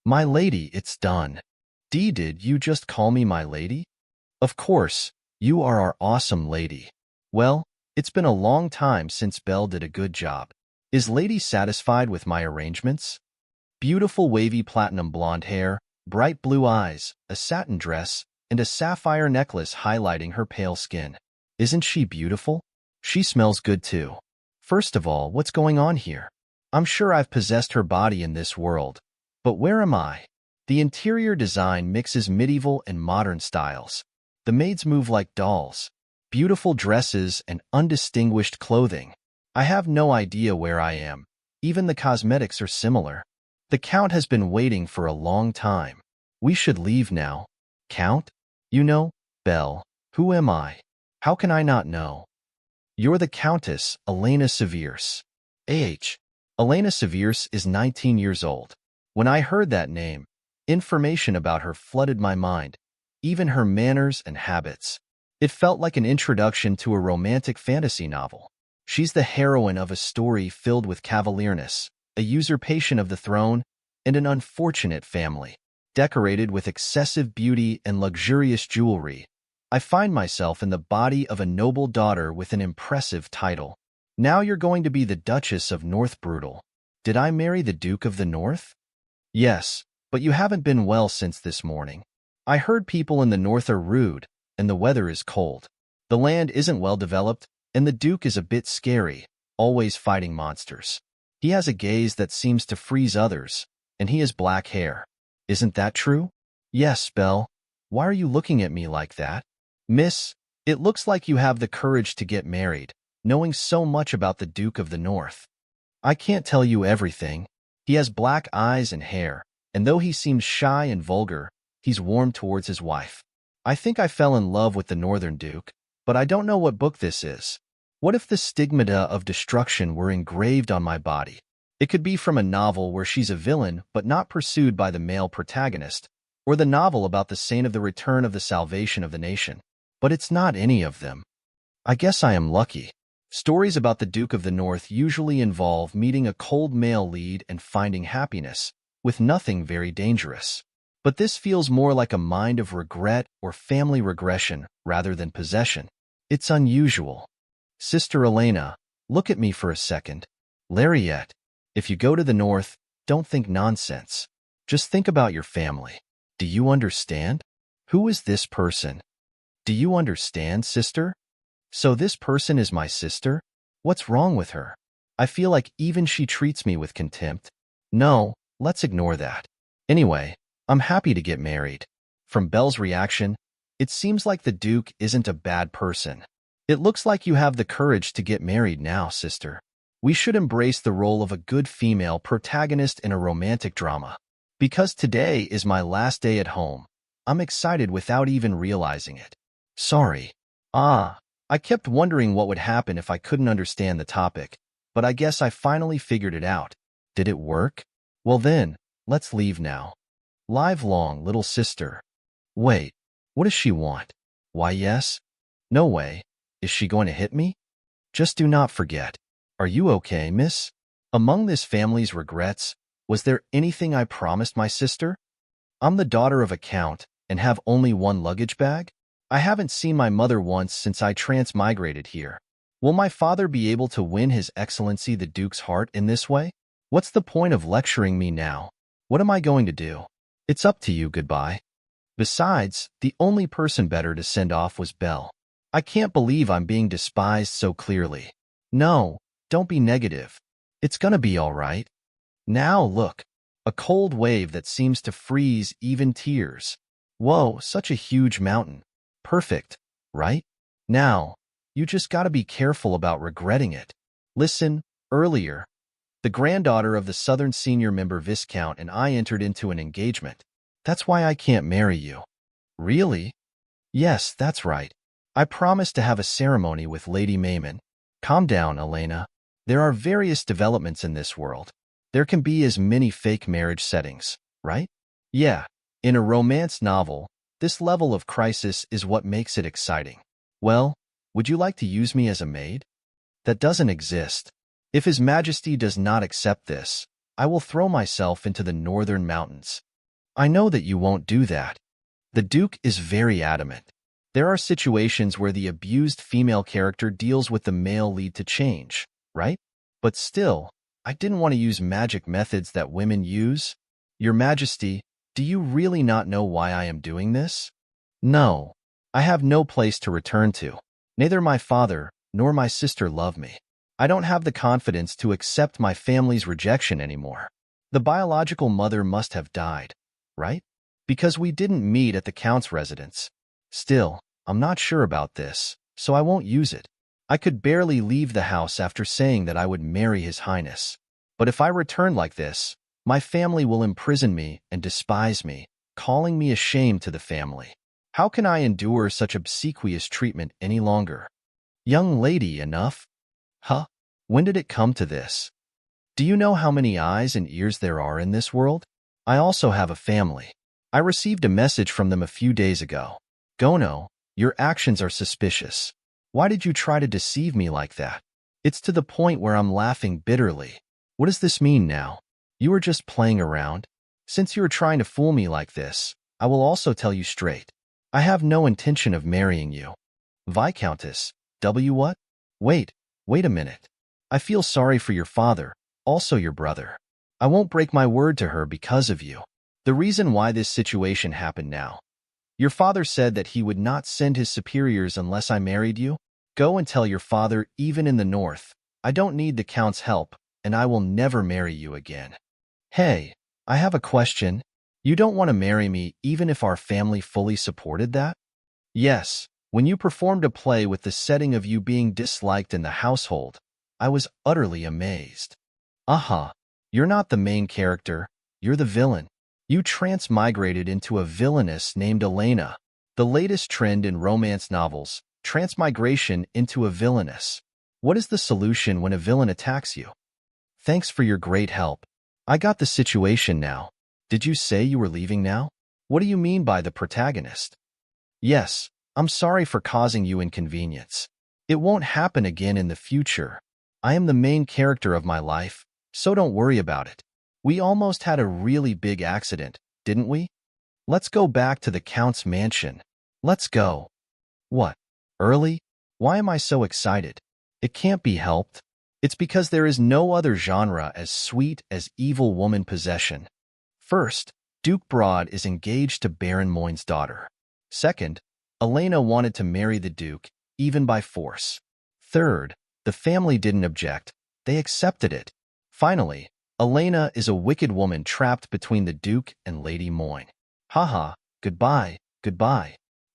My lady, it's done. Did you just call me my lady? Of course, you are our awesome lady. Well, it's been a long time since Belle did a good job. Is lady satisfied with my arrangements? Beautiful wavy platinum blonde hair, bright blue eyes, a satin dress, and a sapphire necklace highlighting her pale skin. Isn't she beautiful? She smells good too. First of all, what's going on here? I'm sure I've possessed her body in this world. But where am I? The interior design mixes medieval and modern styles. The maids move like dolls. Beautiful dresses and undistinguished clothing. I have no idea where I am. Even the cosmetics are similar. The Count has been waiting for a long time. We should leave now. Count? You know, Belle, who am I? How can I not know? You're the Countess, Elena Severus. Age. Elena Severus is 19 years old. When I heard that name, information about her flooded my mind, even her manners and habits. It felt like an introduction to a romantic fantasy novel. She's the heroine of a story filled with cavalierness, a usurpation of the throne, and an unfortunate family. Decorated with excessive beauty and luxurious jewelry, I find myself in the body of a noble daughter with an impressive title. Now you're going to be the Duchess of North Brutal. Did I marry the Duke of the North? Yes, but you haven't been well since this morning. I heard people in the north are rude, and the weather is cold. The land isn't well developed, and the Duke is a bit scary, always fighting monsters. He has a gaze that seems to freeze others, and he has black hair. Isn't that true? Yes, Belle. Why are you looking at me like that? Miss, it looks like you have the courage to get married, knowing so much about the Duke of the North. I can't tell you everything. He has black eyes and hair, and though he seems shy and vulgar, he's warm towards his wife. I think I fell in love with the Northern Duke, but I don't know what book this is. What if the stigmata of destruction were engraved on my body? It could be from a novel where she's a villain but not pursued by the male protagonist, or the novel about the saint of the return of the salvation of the nation. But it's not any of them. I guess I am lucky. Stories about the Duke of the North usually involve meeting a cold male lead and finding happiness, with nothing very dangerous. But this feels more like a mind of regret or family regression rather than possession. It's unusual. Sister Elena, look at me for a second. Lariat, if you go to the north, don't think nonsense. Just think about your family. Do you understand? Who is this person? Do you understand, sister? So this person is my sister? What's wrong with her? I feel like even she treats me with contempt. No, let's ignore that. Anyway, I'm happy to get married. From Belle's reaction, it seems like the Duke isn't a bad person. It looks like you have the courage to get married now, sister. We should embrace the role of a good female protagonist in a romantic drama. Because today is my last day at home, I'm excited without even realizing it. Sorry. I kept wondering what would happen if I couldn't understand the topic, but I guess I finally figured it out. Did it work? Well then, let's leave now. Live long, little sister. Wait, what does she want? Why yes? No way. Is she going to hit me? Just do not forget. Are you okay, miss? Among this family's regrets, was there anything I promised my sister? I'm the daughter of a count and have only one luggage bag? I haven't seen my mother once since I transmigrated here. Will my father be able to win His Excellency the Duke's heart in this way? What's the point of lecturing me now? What am I going to do? It's up to you, goodbye. Besides, the only person better to send off was Belle. I can't believe I'm being despised so clearly. No, don't be negative. It's gonna be all right. Now look, a cold wave that seems to freeze even tears. Whoa, such a huge mountain. Perfect, right? Now, you just gotta be careful about regretting it. Listen, earlier, the granddaughter of the Southern senior member Viscount and I entered into an engagement. That's why I can't marry you. Really? Yes, that's right. I promised to have a ceremony with Lady Mayman. Calm down, Elena. There are various developments in this world. There can be as many fake marriage settings, right? Yeah, in a romance novel, this level of crisis is what makes it exciting. Well, would you like to use me as a maid? That doesn't exist. If His Majesty does not accept this, I will throw myself into the northern mountains. I know that you won't do that. The Duke is very adamant. There are situations where the abused female character deals with the male lead to change, right? But still, I didn't want to use magic methods that women use. Your Majesty, do you really not know why I am doing this? No, I have no place to return to. Neither my father nor my sister love me. I don't have the confidence to accept my family's rejection anymore. The biological mother must have died, right? Because we didn't meet at the Count's residence. Still, I'm not sure about this, so I won't use it. I could barely leave the house after saying that I would marry His Highness. But if I return like this, my family will imprison me and despise me, calling me a shame to the family. How can I endure such obsequious treatment any longer? Young lady, enough? Huh? When did it come to this? Do you know how many eyes and ears there are in this world? I also have a family. I received a message from them a few days ago. Gono, your actions are suspicious. Why did you try to deceive me like that? It's to the point where I'm laughing bitterly. What does this mean now? You are just playing around? Since you are trying to fool me like this, I will also tell you straight. I have no intention of marrying you. Viscountess, what? Wait a minute. I feel sorry for your father, also your brother. I won't break my word to her because of you. The reason why this situation happened now. Your father said that he would not send his superiors unless I married you. Go and tell your father, even in the north, I don't need the Count's help, and I will never marry you again. Hey, I have a question. You don't want to marry me even if our family fully supported that? Yes, when you performed a play with the setting of you being disliked in the household, I was utterly amazed. You're not the main character, you're the villain. You transmigrated into a villainess named Elena. The latest trend in romance novels, transmigration into a villainess. What is the solution when a villain attacks you? Thanks for your great help. I got the situation now. Did you say you were leaving now? What do you mean by the protagonist? Yes, I'm sorry for causing you inconvenience. It won't happen again in the future. I am the main character of my life, so don't worry about it. We almost had a really big accident, didn't we? Let's go back to the Count's mansion. Let's go. What? Early? Why am I so excited? It can't be helped. It's because there is no other genre as sweet as evil woman possession. First, Duke Broad is engaged to Baron Moyne's daughter. Second, Elena wanted to marry the Duke, even by force. Third, the family didn't object. They accepted it. Finally, Elena is a wicked woman trapped between the Duke and Lady Moyne. Goodbye.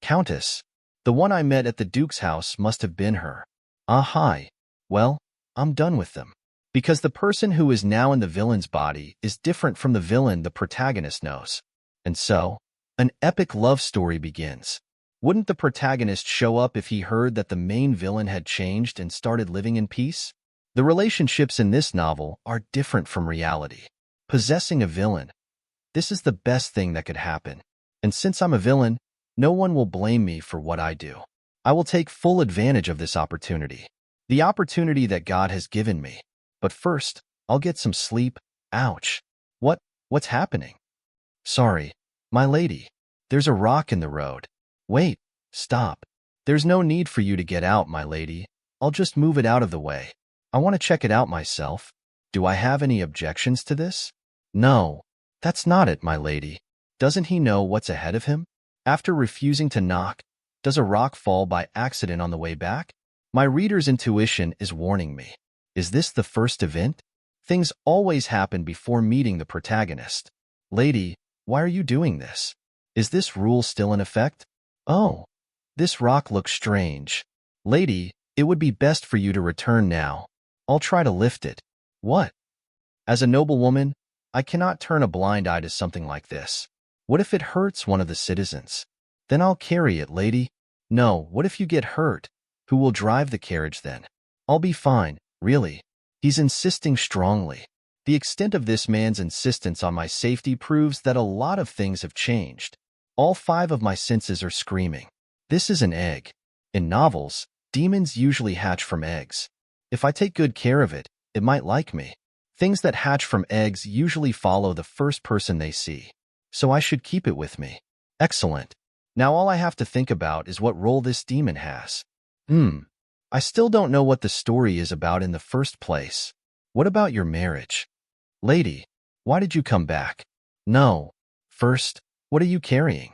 Countess, the one I met at the Duke's house must have been her. Hi. Well, I'm done with them. Because the person who is now in the villain's body is different from the villain the protagonist knows. And so, an epic love story begins. Wouldn't the protagonist show up if he heard that the main villain had changed and started living in peace? The relationships in this novel are different from reality. Possessing a villain. This is the best thing that could happen. And since I'm a villain, no one will blame me for what I do. I will take full advantage of this opportunity. The opportunity that God has given me. But first, I'll get some sleep. Ouch. What's happening? Sorry, my lady. There's a rock in the road. Wait, stop. There's no need for you to get out, my lady. I'll just move it out of the way. I want to check it out myself. Do I have any objections to this? No, that's not it, my lady. Doesn't he know what's ahead of him? After refusing to knock, does a rock fall by accident on the way back? My reader's intuition is warning me. Is this the first event? Things always happen before meeting the protagonist. Lady, why are you doing this? Is this rule still in effect? Oh, this rock looks strange. Lady, it would be best for you to return now. I'll try to lift it. What? As a noblewoman, I cannot turn a blind eye to something like this. What if it hurts one of the citizens? Then I'll carry it, lady. No, what if you get hurt? Who will drive the carriage then? I'll be fine, really. He's insisting strongly. The extent of this man's insistence on my safety proves that a lot of things have changed. All 5 of my senses are screaming. This is an egg. In novels, demons usually hatch from eggs. If I take good care of it, it might like me. Things that hatch from eggs usually follow the first person they see. so I should keep it with me. Excellent. Now all I have to think about is what role this demon has. I still don't know what the story is about in the first place. What about your marriage? Lady, why did you come back? No. First, what are you carrying?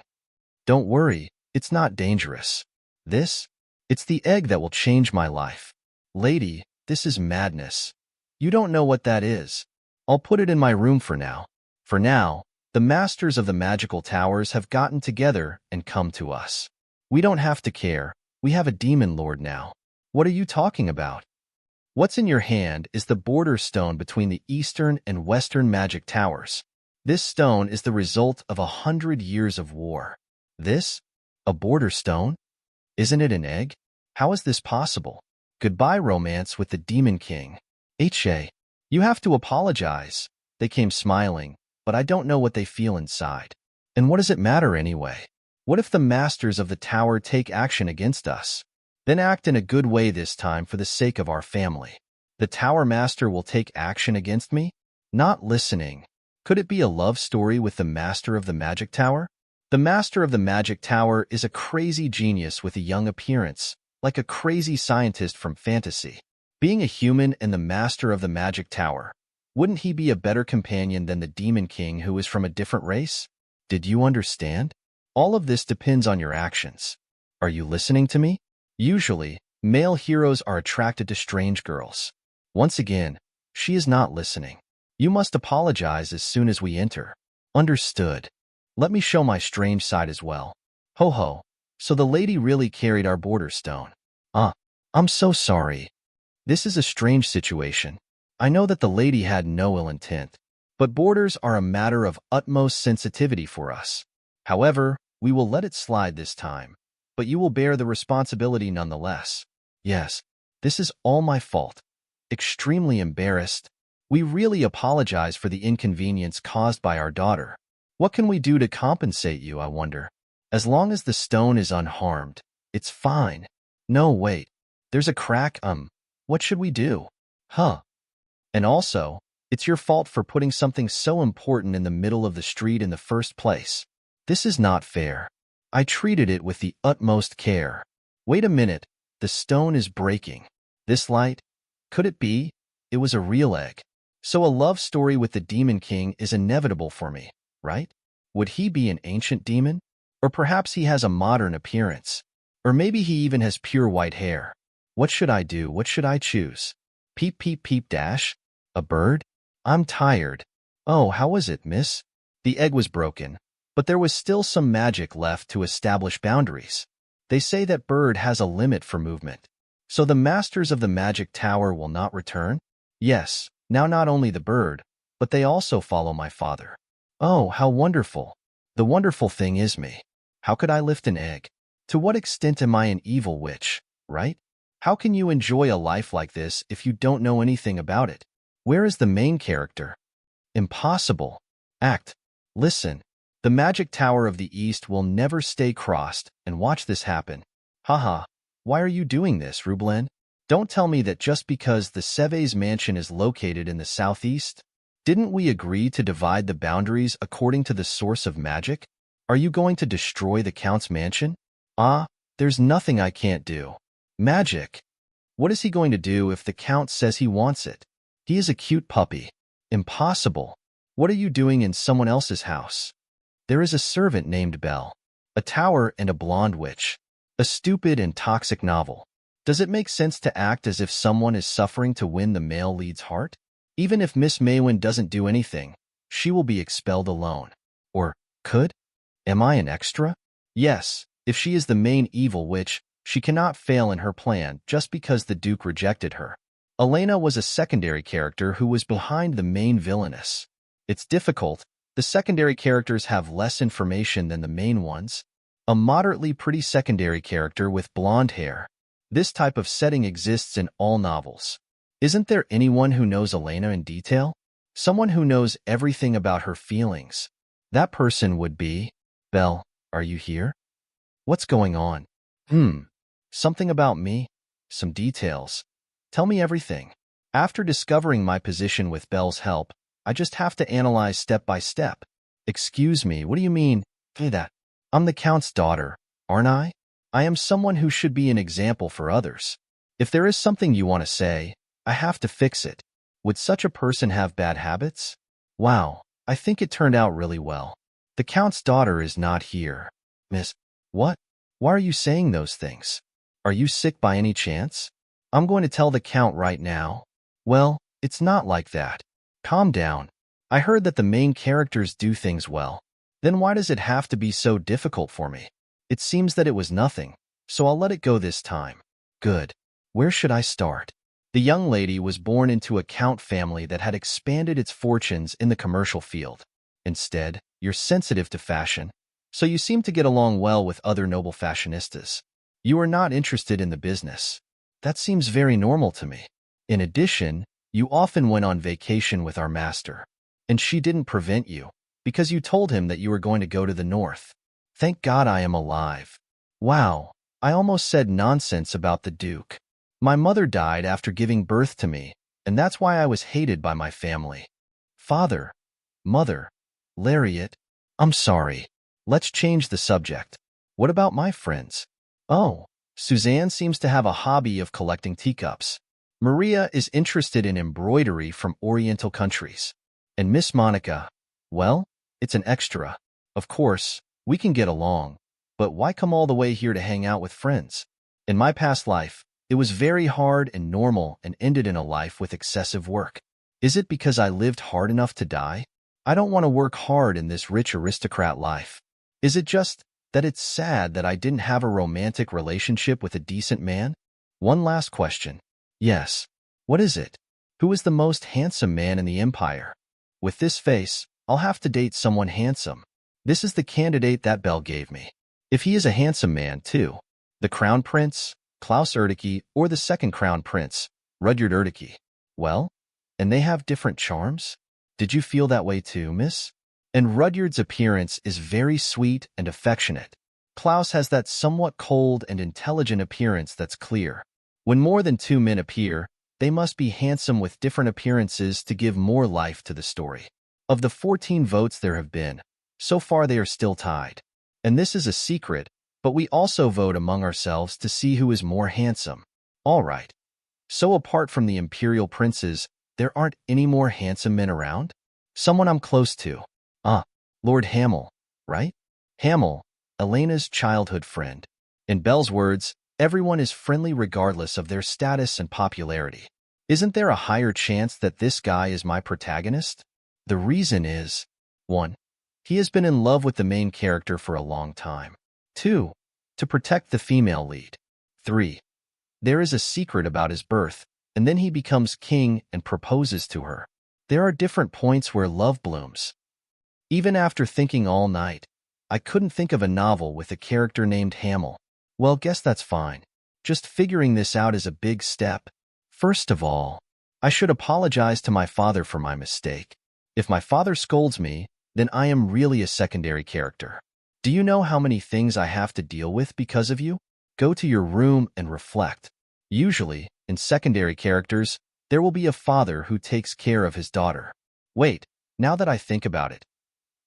Don't worry, it's not dangerous. This? It's the egg that will change my life. Lady, this is madness. You don't know what that is. I'll put it in my room for now. For now, the masters of the magical towers have gotten together and come to us. We don't have to care. We have a demon lord now. What are you talking about? What's in your hand is the border stone between the eastern and western magic towers. This stone is the result of 100 years of war. This? A border stone? Isn't it an egg? How is this possible? Goodbye, romance with the Demon King. You have to apologize. They came smiling, but I don't know what they feel inside. And what does it matter anyway? What if the masters of the tower take action against us? Then act in a good way this time for the sake of our family. The tower master will take action against me? Not listening. Could it be a love story with the master of the magic tower? The master of the magic tower is a crazy genius with a young appearance, like a crazy scientist from fantasy. Being a human and the master of the magic tower, wouldn't he be a better companion than the Demon King who is from a different race? Did you understand? All of this depends on your actions. Are you listening to me? Usually, male heroes are attracted to strange girls. Once again, she is not listening. You must apologize as soon as we enter. Understood. Let me show my strange side as well. Ho ho, so the lady really carried our border stone. I'm so sorry. This is a strange situation. I know that the lady had no ill intent, but borders are a matter of utmost sensitivity for us. However, we will let it slide this time, but you will bear the responsibility nonetheless. Yes, this is all my fault. Extremely embarrassed. We really apologize for the inconvenience caused by our daughter. What can we do to compensate you, I wonder? As long as the stone is unharmed, it's fine. No, wait. There's a crack, what should we do? And also, it's your fault for putting something so important in the middle of the street in the first place. This is not fair. I treated it with the utmost care. Wait a minute, the stone is breaking. This light? Could it be? It was a real egg. So a love story with the Demon King is inevitable for me, right? Would he be an ancient demon? Or perhaps he has a modern appearance. Or maybe he even has pure white hair. What should I do? What should I choose? Peep, peep, peep, dash? A bird? I'm tired. Oh, how was it, miss? The egg was broken, but there was still some magic left to establish boundaries. They say that bird has a limit for movement. So the masters of the magic tower will not return? Yes, now not only the bird, but they also follow my father. Oh, how wonderful. The wonderful thing is me. How could I lift an egg? To what extent am I an evil witch, right? How can you enjoy a life like this if you don't know anything about it? Where is the main character? Impossible. Act. Listen. The magic tower of the East will never stay crossed, and watch this happen. Haha. Why are you doing this, Rublen? Don't tell me that just because the Seve's mansion is located in the southeast? Didn't we agree to divide the boundaries according to the source of magic? Are you going to destroy the Count's mansion? There's nothing I can't do. Magic. What is he going to do if the Count says he wants it? He is a cute puppy. Impossible. What are you doing in someone else's house? There is a servant named Belle. A tower and a blonde witch. A stupid and toxic novel. Does it make sense to act as if someone is suffering to win the male lead's heart? Even if Miss Maywin doesn't do anything, she will be expelled alone. Or, could? Am I an extra? Yes, if she is the main evil witch, she cannot fail in her plan just because the Duke rejected her. Elena was a secondary character who was behind the main villainess. It's difficult. The secondary characters have less information than the main ones. A moderately pretty secondary character with blonde hair. This type of setting exists in all novels. Isn't there anyone who knows Elena in detail? Someone who knows everything about her feelings. That person would be... Belle, are you here? What's going on? Something about me? Some details. Tell me everything. After discovering my position with Belle's help, I just have to analyze step by step. Excuse me, what do you mean? Say that. I'm the Count's daughter, aren't I? I am someone who should be an example for others. If there is something you want to say, I have to fix it. Would such a person have bad habits? Wow, I think it turned out really well. The Count's daughter is not here. Miss, what? Why are you saying those things? Are you sick by any chance? I'm going to tell the Count right now. Well, it's not like that. Calm down. I heard that the main characters do things well. Then why does it have to be so difficult for me? It seems that it was nothing, so I'll let it go this time. Good. Where should I start? The young lady was born into a Count family that had expanded its fortunes in the commercial field. Instead, you're sensitive to fashion, so you seem to get along well with other noble fashionistas. You are not interested in the business. That seems very normal to me. In addition, you often went on vacation with our master, and she didn't prevent you, because you told him that you were going to go to the north. Thank God I am alive. Wow, I almost said nonsense about the Duke. My mother died after giving birth to me, and that's why I was hated by my family. Father, mother, Lariat, I'm sorry. Let's change the subject. What about my friends? Oh, Suzanne seems to have a hobby of collecting teacups. Maria is interested in embroidery from Oriental countries. And Miss Monica, well, it's an extra. Of course, we can get along, but why come all the way here to hang out with friends? In my past life, it was very hard and normal and ended in a life with excessive work. Is it because I lived hard enough to die? I don't want to work hard in this rich aristocrat life. Is it just that it's sad that I didn't have a romantic relationship with a decent man? One last question. Yes. What is it? Who is the most handsome man in the empire? With this face, I'll have to date someone handsome. This is the candidate that Belle gave me. If he is a handsome man, too. The Crown Prince, Klaus Erdeke, or the second Crown Prince, Rudyard Erdeke. Well, and they have different charms? Did you feel that way too, miss? And Rudyard's appearance is very sweet and affectionate. Klaus has that somewhat cold and intelligent appearance that's clear. When more than two men appear, they must be handsome with different appearances to give more life to the story. Of the 14 votes there have been, so far they are still tied. And this is a secret, but we also vote among ourselves to see who is more handsome. All right. So apart from the Imperial princes, there aren't any more handsome men around? Someone I'm close to. Lord Hamel, right? Hamel, Elena's childhood friend. In Belle's words, everyone is friendly regardless of their status and popularity. Isn't there a higher chance that this guy is my protagonist? The reason is, 1. He has been in love with the main character for a long time. 2. To protect the female lead. 3. There is a secret about his birth, and then he becomes king and proposes to her. There are different points where love blooms. Even after thinking all night, I couldn't think of a novel with a character named Hamel. Well, guess that's fine. Just figuring this out is a big step. First of all, I should apologize to my father for my mistake. If my father scolds me, then I am really a secondary character. Do you know how many things I have to deal with because of you? Go to your room and reflect. Usually, in secondary characters, there will be a father who takes care of his daughter. Wait, now that I think about it,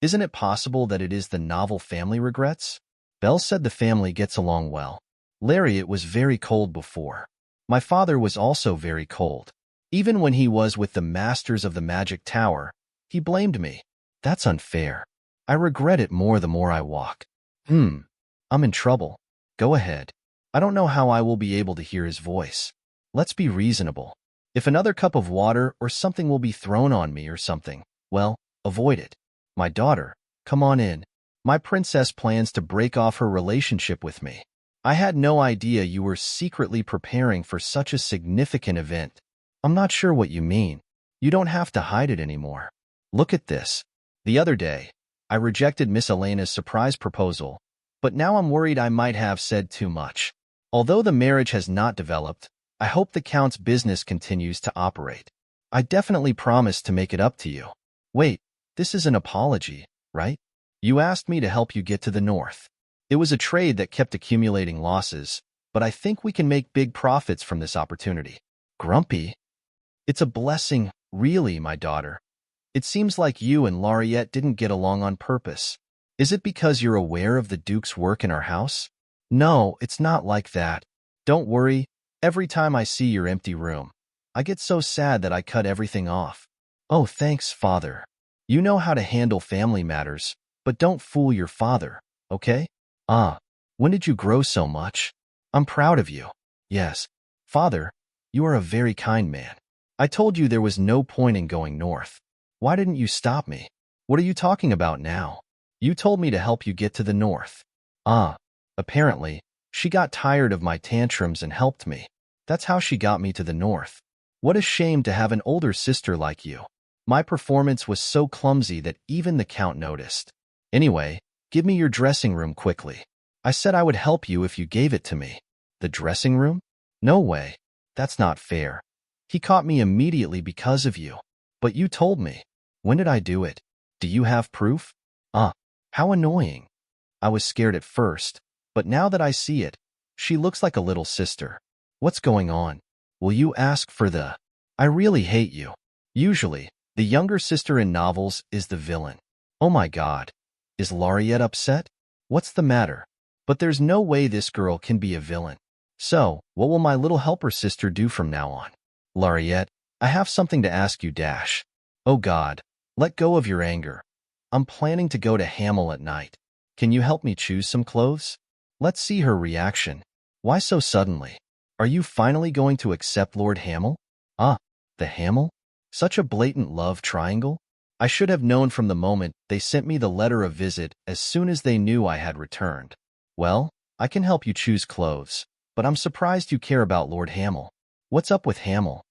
isn't it possible that it is the novel Family Regrets? Belle said the family gets along well. Lariat was very cold before. My father was also very cold. Even when he was with the masters of the magic tower, he blamed me. That's unfair. I regret it more the more I walk. I'm in trouble. Go ahead. I don't know how I will be able to hear his voice. Let's be reasonable. If another cup of water or something will be thrown on me or something, well, avoid it. My daughter, come on in. My princess plans to break off her relationship with me. I had no idea you were secretly preparing for such a significant event. I'm not sure what you mean. You don't have to hide it anymore. Look at this. The other day, I rejected Miss Elena's surprise proposal, but now I'm worried I might have said too much. Although the marriage has not developed, I hope the Count's business continues to operate. I definitely promise to make it up to you. Wait, this is an apology, right? You asked me to help you get to the north. It was a trade that kept accumulating losses, but I think we can make big profits from this opportunity. Grumpy? It's a blessing, really, my daughter. It seems like you and Laureate didn't get along on purpose. Is it because you're aware of the Duke's work in our house? No, it's not like that. Don't worry, every time I see your empty room, I get so sad that I cut everything off. Oh, thanks, Father. You know how to handle family matters, but don't fool your father, okay? Ah, when did you grow so much? I'm proud of you. Yes. Father, you are a very kind man. I told you there was no point in going north. Why didn't you stop me? What are you talking about now? You told me to help you get to the north. Ah, apparently, she got tired of my tantrums and helped me. That's how she got me to the north. What a shame to have an older sister like you. My performance was so clumsy that even the Count noticed. Anyway, give me your dressing room quickly. I said I would help you if you gave it to me. The dressing room? No way. That's not fair. He caught me immediately because of you. But you told me. When did I do it? Do you have proof? How annoying. I was scared at first, but now that I see it, she looks like a little sister. What's going on? Will you ask for the... I really hate you. Usually, the younger sister in novels is the villain. Oh my God. Is Laureate upset? What's the matter? But there's no way this girl can be a villain. So, what will my little helper sister do from now on? Laureate, I have something to ask you, Dash. Oh God, let go of your anger. I'm planning to go to Hamel at night. Can you help me choose some clothes? Let's see her reaction. Why so suddenly? Are you finally going to accept Lord Hamel? Ah, the Hamel? Such a blatant love triangle? I should have known from the moment they sent me the letter of visit as soon as they knew I had returned. Well, I can help you choose clothes, but I'm surprised you care about Lord Hamel. What's up with Hamel?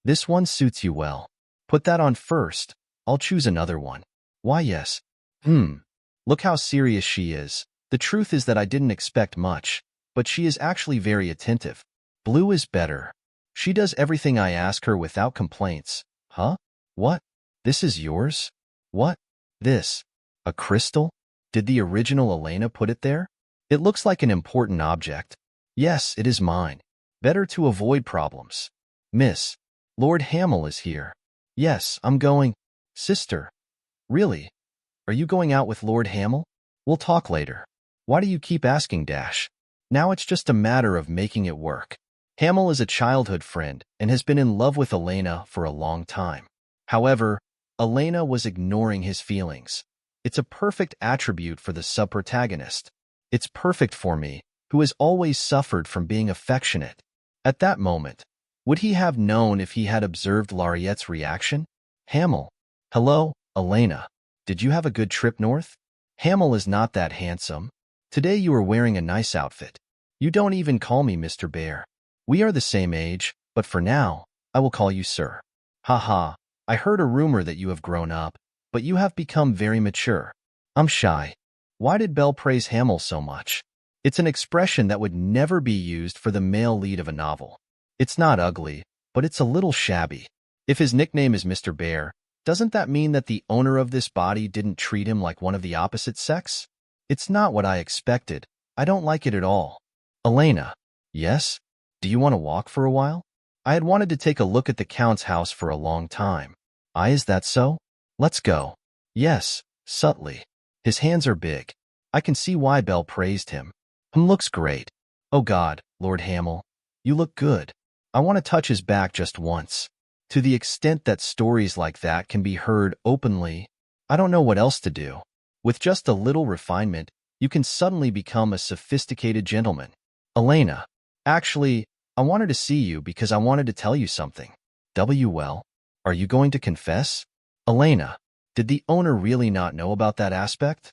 This one suits you well. Put that on first. I'll choose another one. Why, yes. Look how serious she is. The truth is that I didn't expect much, but she is actually very attentive. Blue is better. She does everything I ask her without complaints. Huh? What? This is yours? What? This? A crystal? Did the original Elena put it there? It looks like an important object. Yes, it is mine. Better to avoid problems. Miss, Lord Hamel is here. Yes, I'm going. Sister. Really? Are you going out with Lord Hamel? We'll talk later. Why do you keep asking, Dash? Now it's just a matter of making it work. Hamel is a childhood friend and has been in love with Elena for a long time. However, Elena was ignoring his feelings. It's a perfect attribute for the sub-protagonist. It's perfect for me, who has always suffered from being affectionate. At that moment, would he have known if he had observed Laureate's reaction? Hamel. Hello, Elena. Did you have a good trip north? Hamel is not that handsome. Today you are wearing a nice outfit. You don't even call me Mr. Bear. We are the same age, but for now, I will call you Sir. Haha, I heard a rumor that you have grown up, but you have become very mature. I'm shy. Why did Belle praise Hamel so much? It's an expression that would never be used for the male lead of a novel. It's not ugly, but it's a little shabby. If his nickname is Mr. Bear, doesn't that mean that the owner of this body didn't treat him like one of the opposite sex? It's not what I expected. I don't like it at all. Elena. Yes? Do you want to walk for a while? I had wanted to take a look at the Count's house for a long time. Is that so? Let's go. Yes, subtly. His hands are big. I can see why Belle praised him. Looks great. Oh God, Lord Hamel. You look good. I want to touch his back just once. To the extent that stories like that can be heard openly, I don't know what else to do. With just a little refinement, you can suddenly become a sophisticated gentleman. Elena. Actually, I wanted to see you because I wanted to tell you something. Well, are you going to confess? Elena. Did the owner really not know about that aspect?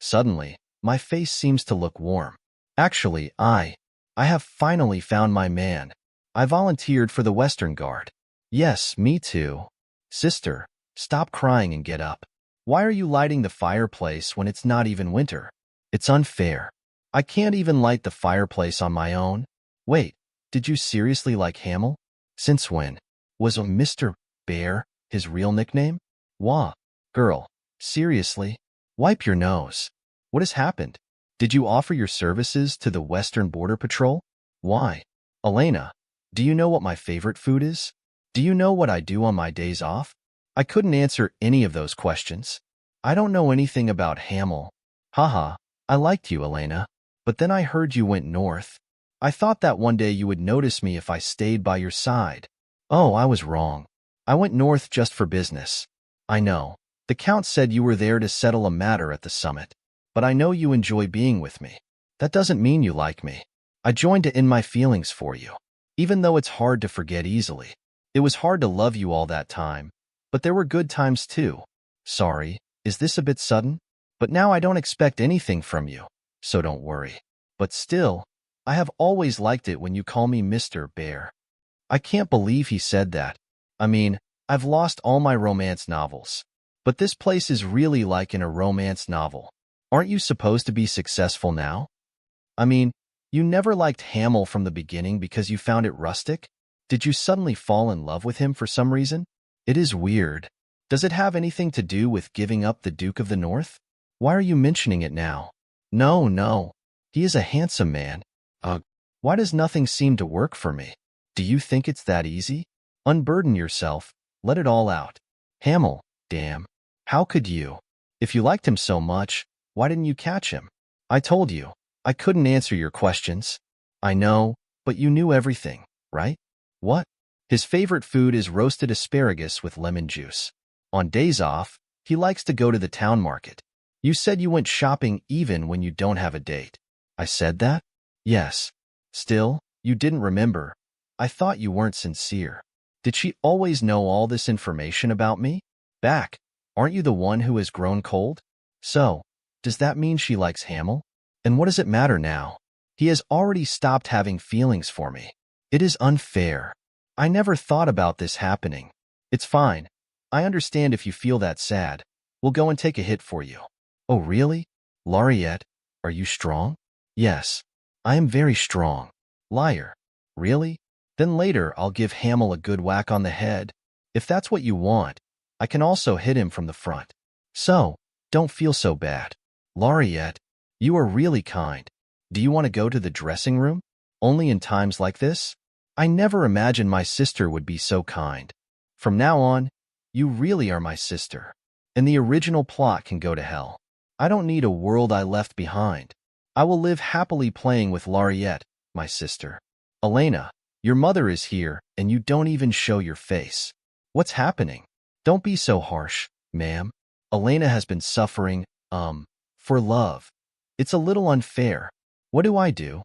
Suddenly, my face seems to look warm. Actually, I have finally found my man. I volunteered for the Western Guard. Yes, me too. Sister, stop crying and get up. Why are you lighting the fireplace when it's not even winter? It's unfair. I can't even light the fireplace on my own. Wait, did you seriously like Hamel? Since when? Was Mr. Bear his real nickname? Wah. Girl, seriously? Wipe your nose. What has happened? Did you offer your services to the Western Border Patrol? Why? Elena, do you know what my favorite food is? Do you know what I do on my days off? I couldn't answer any of those questions. I don't know anything about Hamel. Haha, I liked you, Elena. But then I heard you went north. I thought that one day you would notice me if I stayed by your side. Oh, I was wrong. I went north just for business. I know. The Count said you were there to settle a matter at the summit. But I know you enjoy being with me. That doesn't mean you like me. I joined to end my feelings for you. Even though it's hard to forget easily. It was hard to love you all that time. But there were good times too. Sorry, is this a bit sudden? But now I don't expect anything from you. So don't worry. But still, I have always liked it when you call me Mr. Bear. I can't believe he said that. I mean, I've lost all my romance novels. But this place is really like in a romance novel. Aren't you supposed to be successful now? I mean, you never liked Hamel from the beginning because you found it rustic? Did you suddenly fall in love with him for some reason? It is weird. Does it have anything to do with giving up the Duke of the North? Why are you mentioning it now? No. He is a handsome man. Ugh. Why does nothing seem to work for me? Do you think it's that easy? Unburden yourself. Let it all out. Hamel, damn. How could you? If you liked him so much, why didn't you catch him? I told you. I couldn't answer your questions. I know, but you knew everything, right? What? His favorite food is roasted asparagus with lemon juice. On days off, he likes to go to the town market. You said you went shopping even when you don't have a date. I said that? Yes. Still, you didn't remember. I thought you weren't sincere. Did she always know all this information about me? Back, aren't you the one who has grown cold? So, does that mean she likes Hamel? And what does it matter now? He has already stopped having feelings for me. It is unfair. I never thought about this happening. It's fine. I understand if you feel that sad. We'll go and take a hit for you. Oh, really? Laureate, are you strong? Yes. I am very strong. Liar. Really? Then later I'll give Hamel a good whack on the head. If that's what you want, I can also hit him from the front. So, don't feel so bad. Laureate, you are really kind. Do you want to go to the dressing room? Only in times like this? I never imagined my sister would be so kind. From now on, you really are my sister. And the original plot can go to hell. I don't need a world I left behind. I will live happily playing with Laureate, my sister. Elena, your mother is here, and you don't even show your face. What's happening? Don't be so harsh, ma'am. Elena has been suffering, for love. It's a little unfair. What do I do?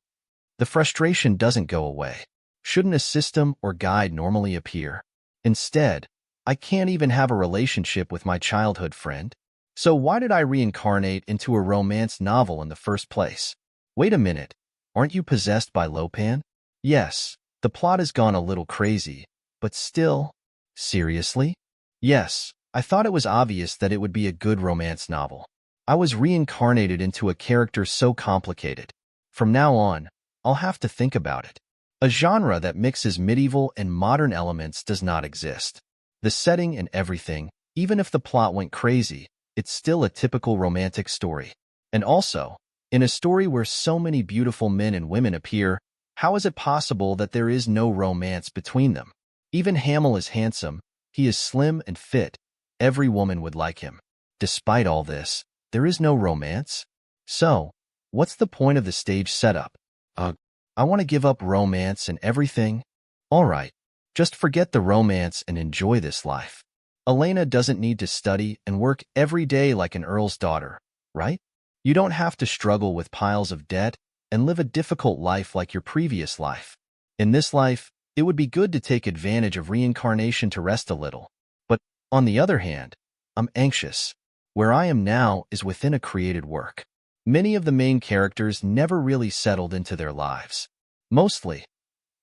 The frustration doesn't go away. Shouldn't a system or guide normally appear? Instead, I can't even have a relationship with my childhood friend. So why did I reincarnate into a romance novel in the first place? Wait a minute, aren't you possessed by Lopan? Yes, the plot has gone a little crazy, but still. Seriously? Yes, I thought it was obvious that it would be a good romance novel. I was reincarnated into a character so complicated. From now on, I'll have to think about it. A genre that mixes medieval and modern elements does not exist. The setting and everything, even if the plot went crazy, it's still a typical romantic story. And also, in a story where so many beautiful men and women appear, how is it possible that there is no romance between them? Even Hamel is handsome, he is slim and fit, every woman would like him. Despite all this, there is no romance? So, what's the point of the stage setup? I want to give up romance and everything. Alright, just forget the romance and enjoy this life. Elena doesn't need to study and work every day like an earl's daughter, right? You don't have to struggle with piles of debt and live a difficult life like your previous life. In this life, it would be good to take advantage of reincarnation to rest a little. But, on the other hand, I'm anxious. Where I am now is within a created work. Many of the main characters never really settled into their lives. Mostly,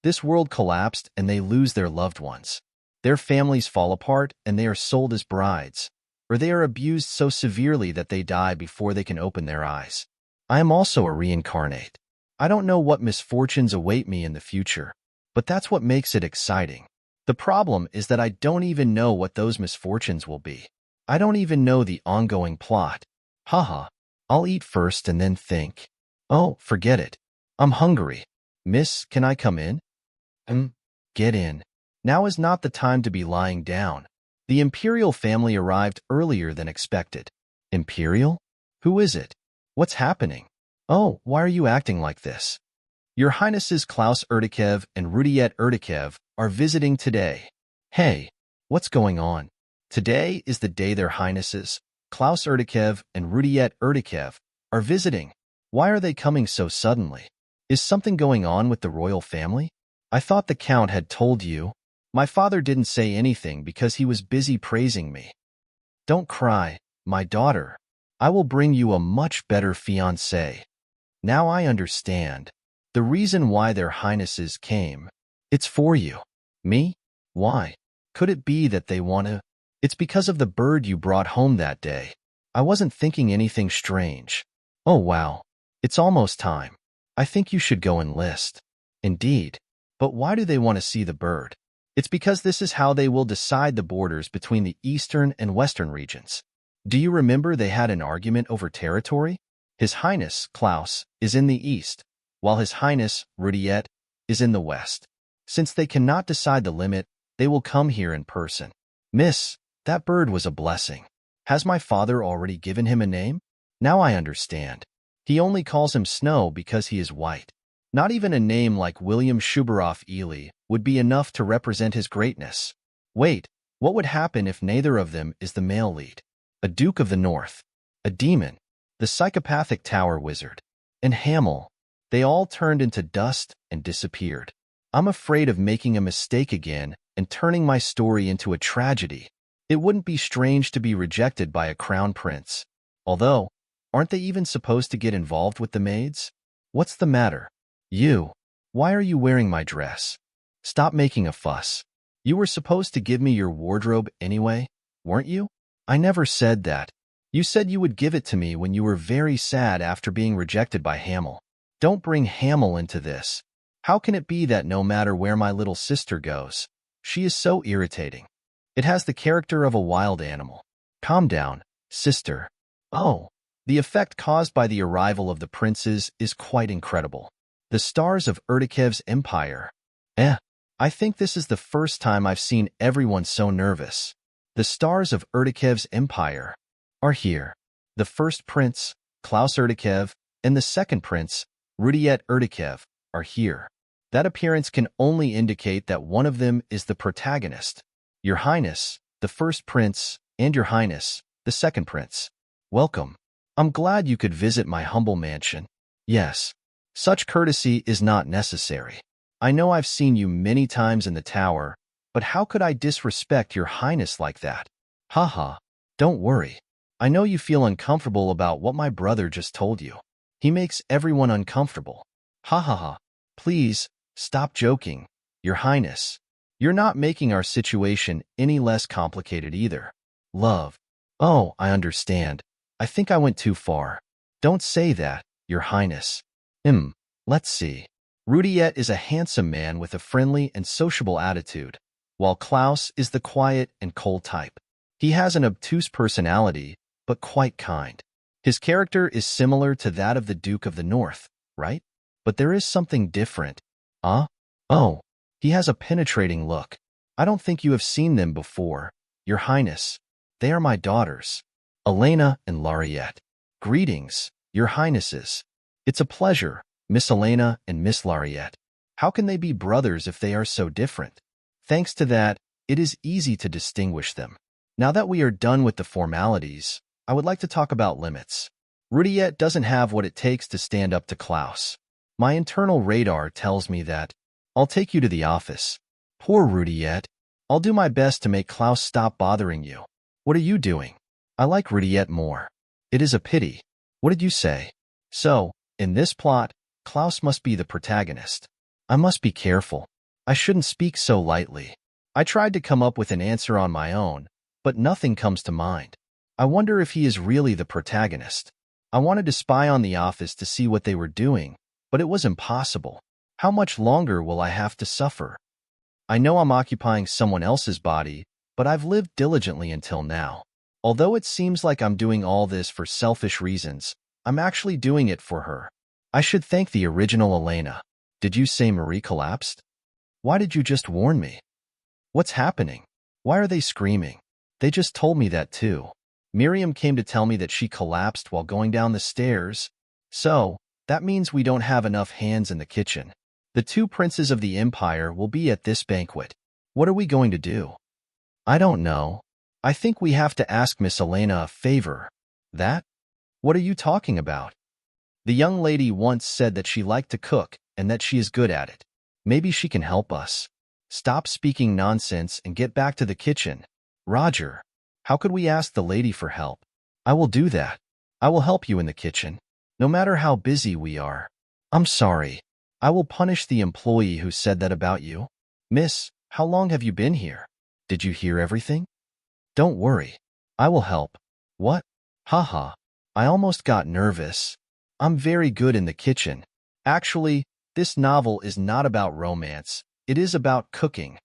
this world collapsed and they lose their loved ones. Their families fall apart and they are sold as brides, or they are abused so severely that they die before they can open their eyes. I am also a reincarnate. I don't know what misfortunes await me in the future, but that's what makes it exciting. The problem is that I don't even know what those misfortunes will be. I don't even know the ongoing plot. Haha, I'll eat first and then think. Oh, forget it. I'm hungry. Miss, can I come in? Get in. Now is not the time to be lying down. The Imperial family arrived earlier than expected. Imperial? Who is it? What's happening? Oh, why are you acting like this? Your Highnesses Klaus Erdikev and Rudiet Erdikev are visiting today. Hey, what's going on? Today is the day their Highnesses, Klaus Erdikev and Rudiet Erdikev, are visiting. Why are they coming so suddenly? Is something going on with the royal family? I thought the Count had told you. My father didn't say anything because he was busy praising me. Don't cry, my daughter. I will bring you a much better fiancé. Now I understand. The reason why their Highnesses came. It's for you. Me? Why? Could it be that they want to? It's because of the bird you brought home that day. I wasn't thinking anything strange. Oh wow. It's almost time. I think you should go enlist. Indeed. But why do they want to see the bird? It's because this is how they will decide the borders between the eastern and western regions. Do you remember they had an argument over territory? His Highness, Klaus, is in the east, while His Highness, Rudiet, is in the west. Since they cannot decide the limit, they will come here in person. Miss, that bird was a blessing. Has my father already given him a name? Now I understand. He only calls him Snow because he is white. Not even a name like William Shubaroff Ely would be enough to represent his greatness. Wait, what would happen if neither of them is the male lead? A Duke of the North, a demon, the psychopathic tower wizard, and Hamel. They all turned into dust and disappeared. I'm afraid of making a mistake again and turning my story into a tragedy. It wouldn't be strange to be rejected by a crown prince. Although, aren't they even supposed to get involved with the maids? What's the matter? You, why are you wearing my dress? Stop making a fuss. You were supposed to give me your wardrobe anyway, weren't you? I never said that. You said you would give it to me when you were very sad after being rejected by Hamel. Don't bring Hamel into this. How can it be that no matter where my little sister goes, she is so irritating? It has the character of a wild animal. Calm down, sister. Oh, the effect caused by the arrival of the princes is quite incredible. The stars of Erdikev's empire. I think this is the first time I've seen everyone so nervous. The stars of Erdikev's empire are here. The first prince, Klaus Erdikev, and the second prince, Rudiet Erdikev, are here. That appearance can only indicate that one of them is the protagonist. Your Highness, the first prince, and Your Highness, the second prince. Welcome. I'm glad you could visit my humble mansion. Yes. Such courtesy is not necessary. I know I've seen you many times in the tower, but how could I disrespect Your Highness like that? Haha, don't worry. I know you feel uncomfortable about what my brother just told you. He makes everyone uncomfortable. Ha ha ha. Please, stop joking, Your Highness. You're not making our situation any less complicated either. Love. Oh, I understand. I think I went too far. Don't say that, Your Highness. Let's see. Rudiet is a handsome man with a friendly and sociable attitude, while Klaus is the quiet and cold type. He has an obtuse personality, but quite kind. His character is similar to that of the Duke of the North, right? But there is something different. Oh, he has a penetrating look. I don't think you have seen them before, Your Highness. They are my daughters, Elena and Lariette. Greetings, Your Highnesses. It's a pleasure, Miss Elena and Miss Lariette. How can they be brothers if they are so different? Thanks to that, it is easy to distinguish them. Now that we are done with the formalities, I would like to talk about limits. Rudiet doesn't have what it takes to stand up to Klaus. My internal radar tells me that. I'll take you to the office. Poor Rudiet. I'll do my best to make Klaus stop bothering you. What are you doing? I like Rudiet more. It is a pity. What did you say? So, in this plot, Klaus must be the protagonist. I must be careful. I shouldn't speak so lightly. I tried to come up with an answer on my own, but nothing comes to mind. I wonder if he is really the protagonist. I wanted to spy on the office to see what they were doing, but it was impossible. How much longer will I have to suffer? I know I'm occupying someone else's body, but I've lived diligently until now. Although it seems like I'm doing all this for selfish reasons, I'm actually doing it for her. I should thank the original Elena. Did you say Marie collapsed? Why did you just warn me? What's happening? Why are they screaming? They just told me that too. Miriam came to tell me that she collapsed while going down the stairs. So, that means we don't have enough hands in the kitchen. The two princes of the Empire will be at this banquet. What are we going to do? I don't know. I think we have to ask Miss Elena a favor. That? What are you talking about? The young lady once said that she liked to cook and that she is good at it. Maybe she can help us. Stop speaking nonsense and get back to the kitchen. Roger, how could we ask the lady for help? I will do that. I will help you in the kitchen, no matter how busy we are. I'm sorry. I will punish the employee who said that about you. Miss, how long have you been here? Did you hear everything? Don't worry. I will help. What? Haha. I almost got nervous. I'm very good in the kitchen. Actually, this novel is not about romance. It is about cooking.